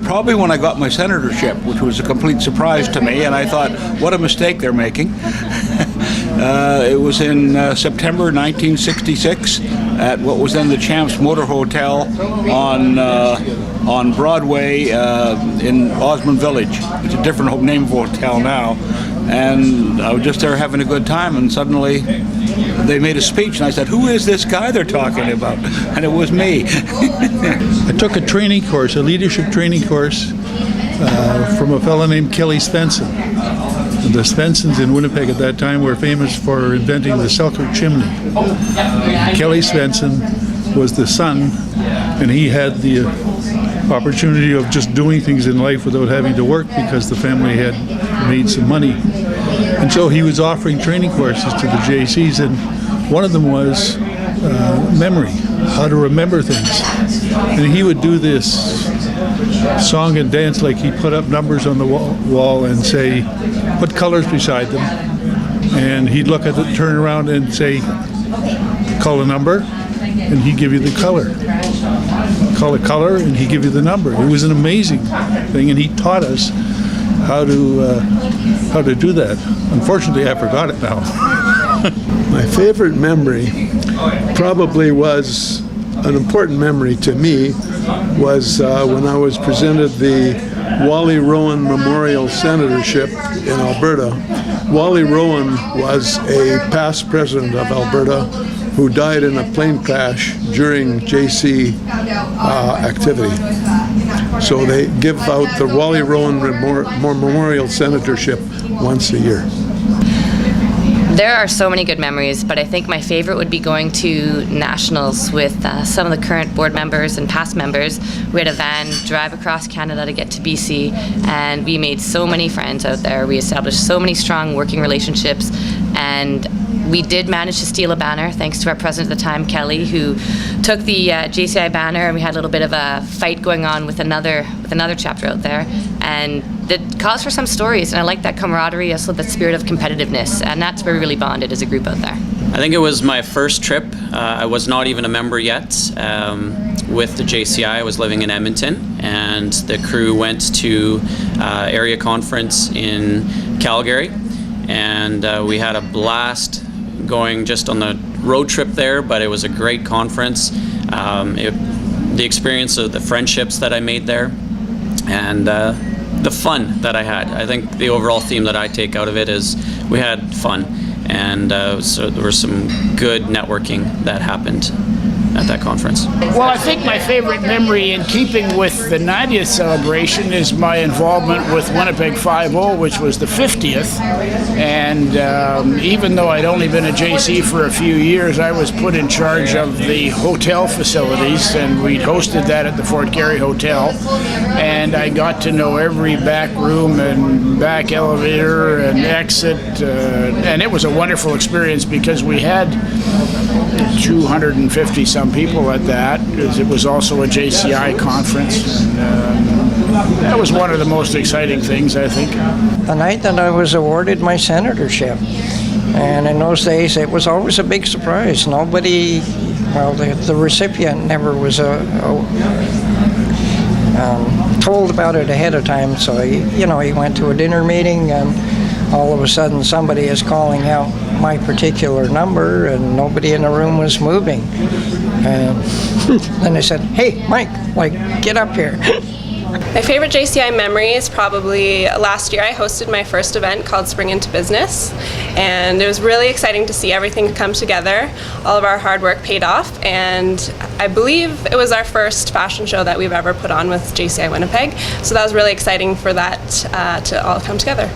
probably when I got my senatorship, which was a complete surprise to me, and I thought, what a mistake they're making. It was in September 1966 at what was then the Champs Motor Hotel on Broadway in Osmond Village. It's a different name of hotel now. And I was just there having a good time, and suddenly they made a speech, and I said, who is this guy they're talking about? And it was me. I took a training course, a leadership training course from a fellow named Kelly Svensson. The Svenssons in Winnipeg at that time were famous for inventing the Selkirk chimney. Kelly Svensson was the son, and he had the opportunity of just doing things in life without having to work because the family had made some money. And so he was offering training courses to the JCs, and one of them was memory, how to remember things. And he would do this song and dance, like he put up numbers on the wall and say, put colors beside them. And he'd look at it, turn around and say, call a number, and he'd give you the color. Call a color, and he'd give you the number. It was an amazing thing, and he taught us how to do that. Unfortunately, I forgot it now. My favorite memory probably was an important memory to me was when I was presented the Wally Rowan Memorial Senatorship in Alberta. Wally Rowan was a past president of Alberta who died in a plane crash during JC activity. So they give out the Wally Rowan Memorial Senatorship once a year. There are so many good memories, but I think my favorite would be going to nationals with some of the current board members and past members. We had a van drive across Canada to get to BC, and we made so many friends out there. We established so many strong working relationships, and we did manage to steal a banner, thanks to our president at the time, Kelly, who took the JCI banner, and we had a little bit of a fight going on with another chapter out there, and that caused for some stories. And I like that camaraderie, also the spirit of competitiveness, and that's where we really bonded as a group out there. I think it was my first trip. I was not even a member yet with the JCI. I was living in Edmonton, and the crew went to area conference in Calgary, and we had a blast going just on the road trip there, but it was a great conference. The experience of the friendships that I made there, and the fun that I had. I think the overall theme that I take out of it is we had fun, and so there was some good networking that happened at that conference. Well, I think my favorite memory in keeping with the 90th celebration is my involvement with Winnipeg 5-0, which was the 50th. And even though I'd only been a JC for a few years, I was put in charge of the hotel facilities, and we'd hosted that at the Fort Garry Hotel. And I got to know every back room and back elevator and exit. And it was a wonderful experience because we had 250 some people at that. It was also a JCI conference. And, that was one of the most exciting things, I think. The night that I was awarded my senatorship, and in those days it was always a big surprise. Nobody, well, the recipient never was told about it ahead of time. So he went to a dinner meeting, and all of a sudden somebody is calling out my particular number, and nobody in the room was moving. And then they said, "Hey, Mike, get up here." My favorite JCI memory is probably last year I hosted my first event called Spring Into Business, and it was really exciting to see everything come together. All of our hard work paid off, and I believe it was our first fashion show that we've ever put on with JCI Winnipeg, so that was really exciting for that to all come together.